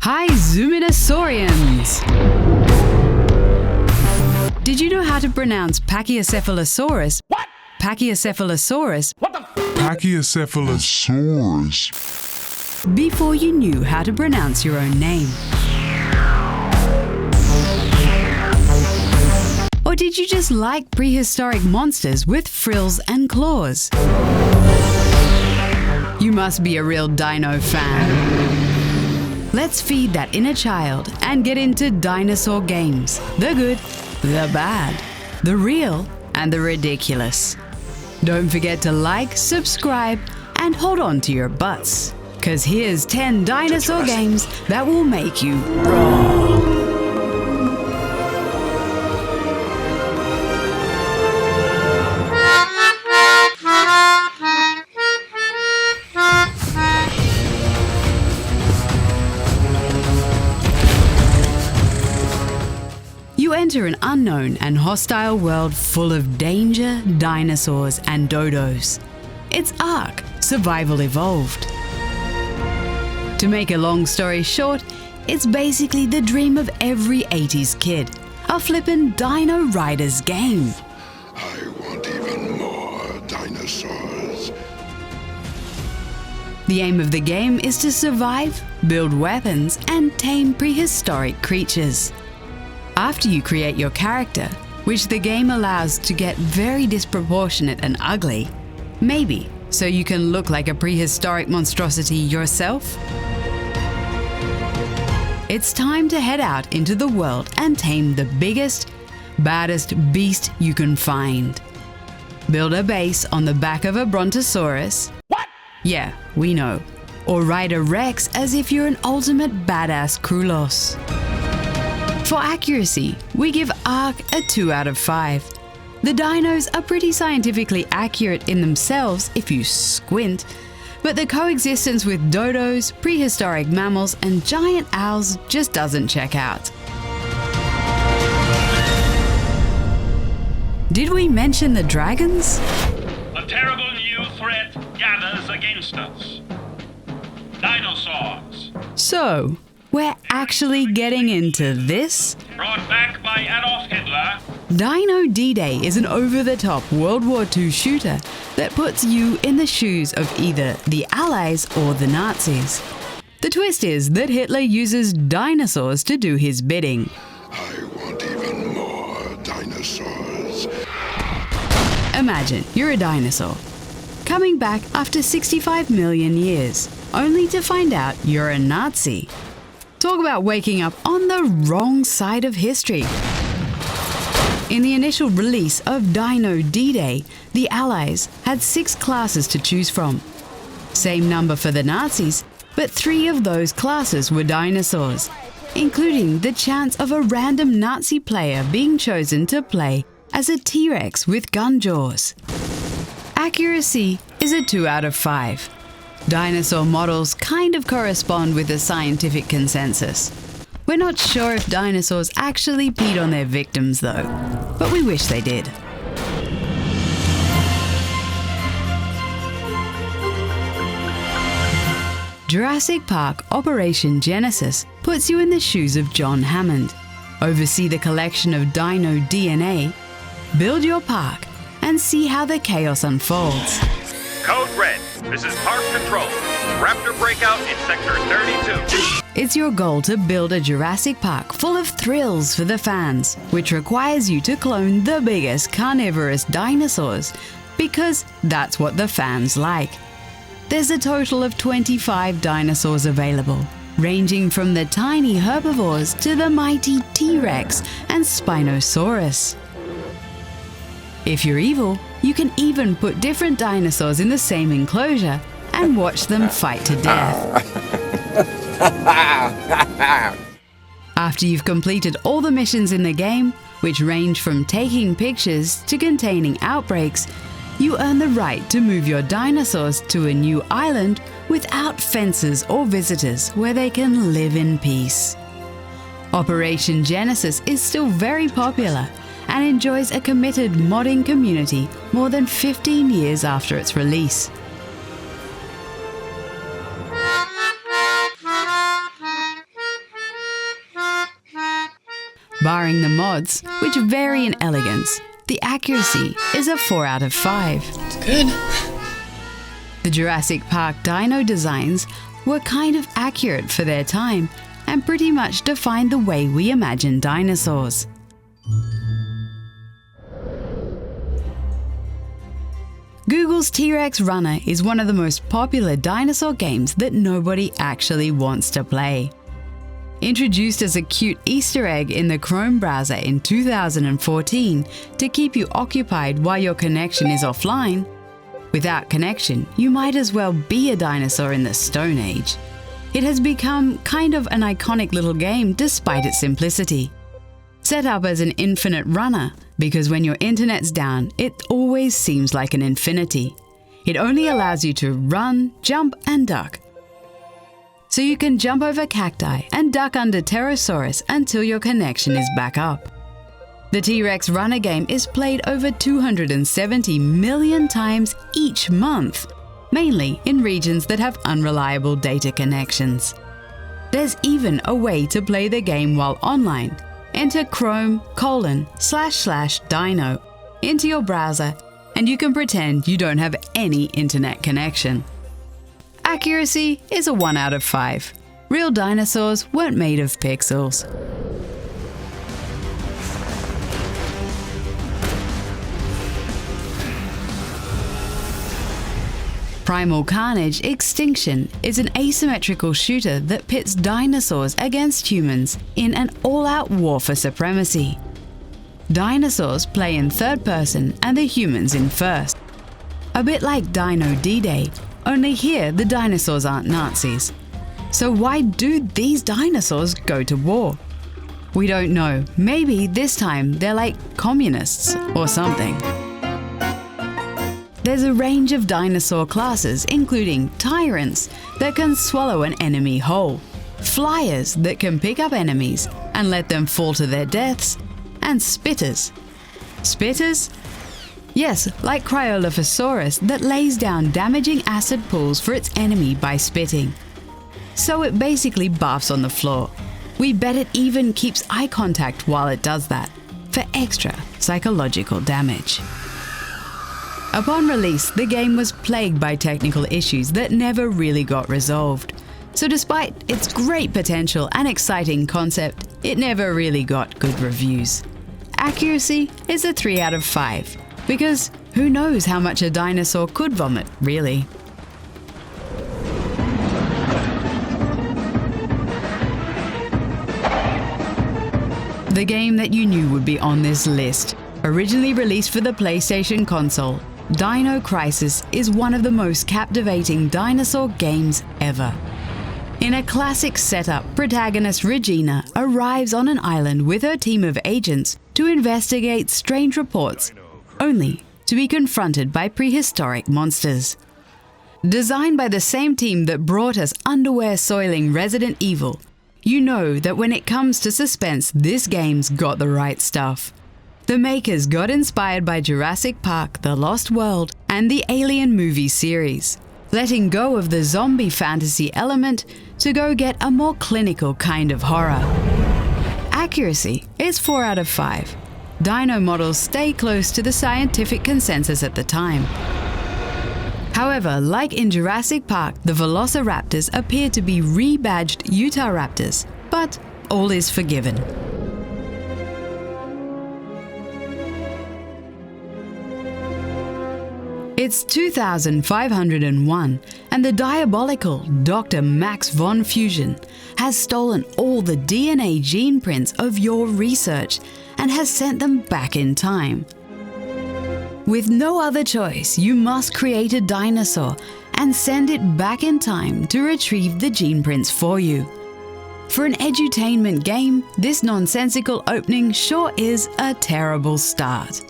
Hi Zoominasaurians! Did you know how to pronounce Pachycephalosaurus? What? Pachycephalosaurus? What the Pachycephalosaurus. Before you knew how to pronounce your own name? Or did you just like prehistoric monsters with frills and claws? You must be a real dino fan. Let's feed that inner child and get into dinosaur games. The good, the bad, the real, and the ridiculous. Don't forget to like, subscribe, and hold on to your butts. 'Cause here's 10 dinosaur games that will make you roar. You enter an unknown and hostile world full of danger, dinosaurs, and dodos. It's Ark, Survival Evolved. To make a long story short, it's basically the dream of every 80s kid. A flippin' Dino Riders game. I want even more dinosaurs. The aim of the game is to survive, build weapons, and tame prehistoric creatures. After you create your character, which the game allows to get very disproportionate and ugly, maybe so you can look like a prehistoric monstrosity yourself, it's time to head out into the world and tame the biggest, baddest beast you can find. Build a base on the back of a brontosaurus. What? Yeah, we know. Or ride a Rex as if you're an ultimate badass Krulos. For accuracy, we give Ark a 2 out of 5. The dinos are pretty scientifically accurate in themselves if you squint, but the coexistence with dodos, prehistoric mammals, and giant owls just doesn't check out. Did we mention the dragons? A terrible new threat gathers against us. Dinosaurs, So, we're actually getting into this? brought back by Adolf Hitler. Dino D-Day is an over-the-top World War II shooter that puts you in the shoes of either the Allies or the Nazis. The twist is that Hitler uses dinosaurs to do his bidding. I want even more dinosaurs. Imagine you're a dinosaur, coming back after 65 million years, only to find out you're a Nazi. Talk about waking up on the wrong side of history. In the initial release of Dino D-Day, the Allies had 6 classes to choose from. Same number for the Nazis, but 3 of those classes were dinosaurs, including the chance of a random Nazi player being chosen to play as a T-Rex with gun jaws. Accuracy is a 2 out of 5. Dinosaur models kind of correspond with the scientific consensus. We're not sure if dinosaurs actually peed on their victims though, but we wish they did. Jurassic Park Operation Genesis puts you in the shoes of John Hammond. Oversee the collection of dino DNA, build your park, and see how the chaos unfolds. Code Red, this is Park Control. Raptor breakout in Sector 32. It's your goal to build a Jurassic Park full of thrills for the fans, which requires you to clone the biggest carnivorous dinosaurs, because that's what the fans like. There's a total of 25 dinosaurs available, ranging from the tiny herbivores to the mighty T-Rex and Spinosaurus. If you're evil, you can even put different dinosaurs in the same enclosure and watch them fight to death. After you've completed all the missions in the game, which range from taking pictures to containing outbreaks, you earn the right to move your dinosaurs to a new island without fences or visitors where they can live in peace. Operation Genesis is still very popular and enjoys a committed modding community more than 15 years after its release. Barring the mods, which vary in elegance, the accuracy is a 4 out of 5. It's good. The Jurassic Park dino designs were kind of accurate for their time and pretty much defined the way we imagine dinosaurs. Google's T-Rex Runner is one of the most popular dinosaur games that nobody actually wants to play. Introduced as a cute Easter egg in the Chrome browser in 2014 to keep you occupied while your connection is offline, without connection, you might as well be a dinosaur in the Stone Age. It has become kind of an iconic little game despite its simplicity. Set up as an infinite runner, because when your internet's down, it always seems like an infinity. It only allows you to run, jump, and duck. So you can jump over cacti and duck under Pterosaurus until your connection is back up. The T-Rex Runner game is played over 270 million times each month, mainly in regions that have unreliable data connections. There's even a way to play the game while online. Enter Chrome://Dino into your browser and you can pretend you don't have any internet connection. Accuracy is a 1 out of 5. Real dinosaurs weren't made of pixels. Primal Carnage Extinction is an asymmetrical shooter that pits dinosaurs against humans in an all-out war for supremacy. Dinosaurs play in third person and the humans in first. A bit like Dino D-Day, only here the dinosaurs aren't Nazis. So why do these dinosaurs go to war? We don't know. Maybe this time they're like communists or something. There's a range of dinosaur classes, including tyrants that can swallow an enemy whole, flyers that can pick up enemies and let them fall to their deaths, and spitters. Spitters? Yes, like Cryolophosaurus that lays down damaging acid pools for its enemy by spitting. So it basically barfs on the floor. We bet it even keeps eye contact while it does that, for extra psychological damage. Upon release, the game was plagued by technical issues that never really got resolved. So despite its great potential and exciting concept, it never really got good reviews. Accuracy is a 3 out of 5, because who knows how much a dinosaur could vomit, really. The game that you knew would be on this list, originally released for the PlayStation console, Dino Crisis is one of the most captivating dinosaur games ever. In a classic setup, protagonist Regina arrives on an island with her team of agents to investigate strange reports, only to be confronted by prehistoric monsters. Designed by the same team that brought us underwear-soiling Resident Evil, you know that when it comes to suspense, this game's got the right stuff. The makers got inspired by Jurassic Park, The Lost World, and the Alien movie series, letting go of the zombie fantasy element to go get a more clinical kind of horror. Accuracy is 4 out of 5. Dino models stay close to the scientific consensus at the time. However, like in Jurassic Park, the Velociraptors appear to be rebadged Utahraptors, but all is forgiven. It's 2501, and the diabolical Dr. Max von Fusion has stolen all the DNA gene prints of your research and has sent them back in time. With no other choice, you must create a dinosaur and send it back in time to retrieve the gene prints for you. For an edutainment game, this nonsensical opening sure is a terrible start.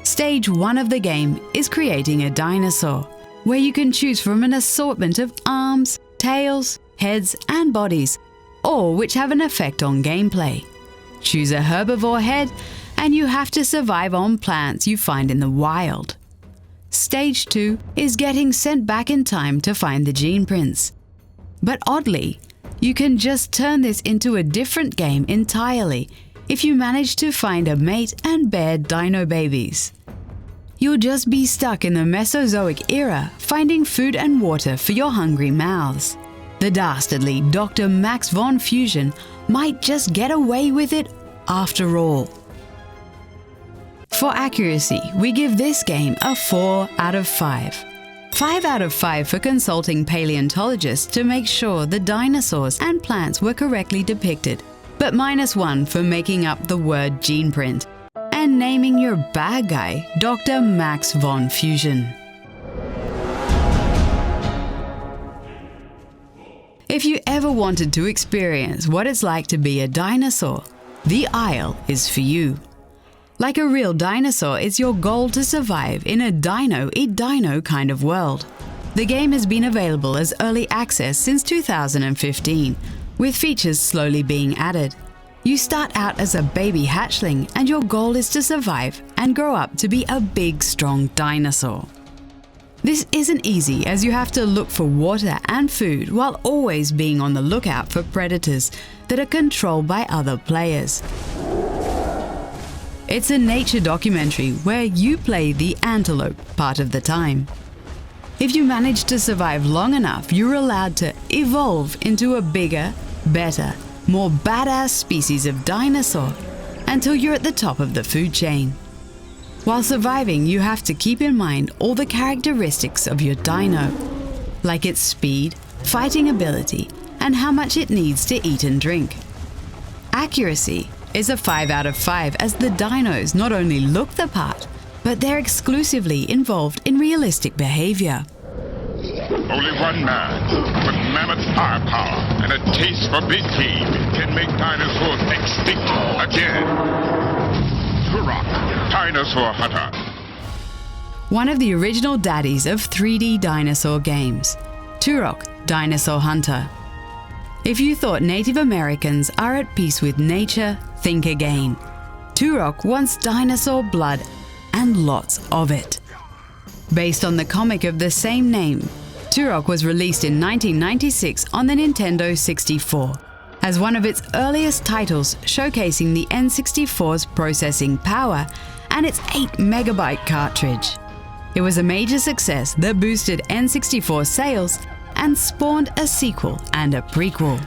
Stage 1 of the game is creating a dinosaur, where you can choose from an assortment of arms, tails, heads, and bodies, all which have an effect on gameplay. Choose a herbivore head, and you have to survive on plants you find in the wild. Stage 2 is getting sent back in time to find the gene prints. But oddly, you can just turn this into a different game entirely if you manage to find a mate and bear dino babies. You'll just be stuck in the Mesozoic era, finding food and water for your hungry mouths. The dastardly Dr. Max von Fusion might just get away with it after all. For accuracy, we give this game a 4 out of 5. 5 out of 5 for consulting paleontologists to make sure the dinosaurs and plants were correctly depicted, but -1 for making up the word gene print and naming your bad guy Dr. Max von Fusion. If you ever wanted to experience what it's like to be a dinosaur, the Isle is for you. Like a real dinosaur, it's your goal to survive in a dino-eat-dino kind of world. The game has been available as early access since 2015, with features slowly being added. You start out as a baby hatchling, and your goal is to survive and grow up to be a big, strong dinosaur. This isn't easy, as you have to look for water and food while always being on the lookout for predators that are controlled by other players. It's a nature documentary where you play the antelope part of the time. If you manage to survive long enough, you're allowed to evolve into a bigger, better, more badass species of dinosaur until you're at the top of the food chain. While surviving, you have to keep in mind all the characteristics of your dino, like its speed, fighting ability, and how much it needs to eat and drink. Accuracy is a 5 out of 5, as the dinos not only look the part, but they're exclusively involved in realistic behavior. Only one man with mammoth firepower and a taste for big game can make dinosaurs extinct again. Turok, Dinosaur Hunter. One of the original daddies of 3D dinosaur games, Turok, Dinosaur Hunter. If you thought Native Americans are at peace with nature, think again. Turok wants dinosaur blood and lots of it. Based on the comic of the same name, Turok was released in 1996 on the Nintendo 64 as one of its earliest titles, showcasing the N64's processing power and its 8-megabyte cartridge. It was a major success that boosted N64 sales and spawned a sequel and a prequel.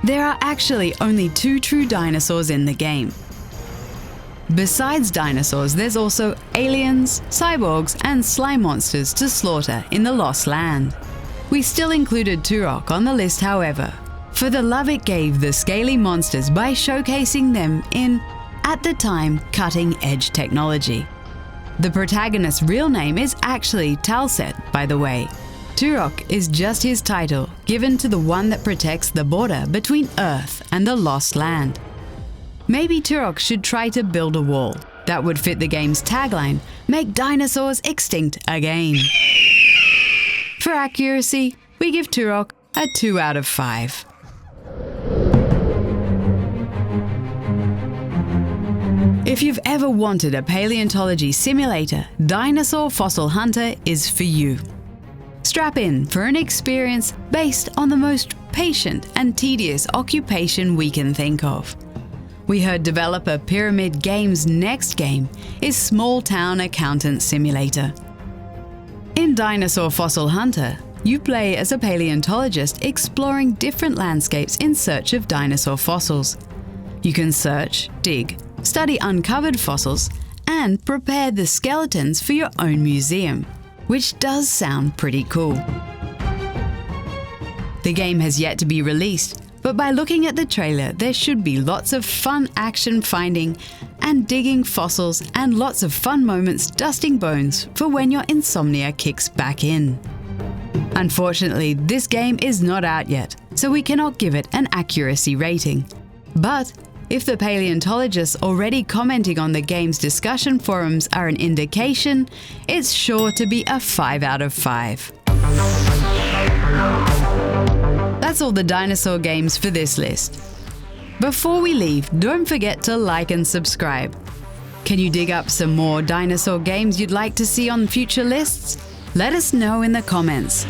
There are actually only 2 true dinosaurs in the game. Besides dinosaurs, there's also aliens, cyborgs, and slime monsters to slaughter in the Lost Land. We still included Turok on the list, however, for the love it gave the scaly monsters by showcasing them in, at the time, cutting-edge technology. The protagonist's real name is actually Talset, by the way. Turok is just his title, given to the one that protects the border between Earth and the Lost Land. Maybe Turok should try to build a wall. That would fit the game's tagline, "Make dinosaurs extinct again." For accuracy, we give Turok a 2 out of 5. If you've ever wanted a paleontology simulator, Dinosaur Fossil Hunter is for you. Strap in for an experience based on the most patient and tedious occupation we can think of. We heard developer Pyramid Games' next game is Small Town Accountant Simulator. In Dinosaur Fossil Hunter, you play as a paleontologist exploring different landscapes in search of dinosaur fossils. You can search, dig, study uncovered fossils, and prepare the skeletons for your own museum, which does sound pretty cool. The game has yet to be released, but by looking at the trailer, there should be lots of fun action finding and digging fossils, and lots of fun moments dusting bones for when your insomnia kicks back in. Unfortunately, this game is not out yet, so we cannot give it an accuracy rating. But if the paleontologists already commenting on the game's discussion forums are an indication, it's sure to be a 5 out of 5. That's all the dinosaur games for this list. Before we leave, don't forget to like and subscribe. Can you dig up some more dinosaur games you'd like to see on future lists? Let us know in the comments.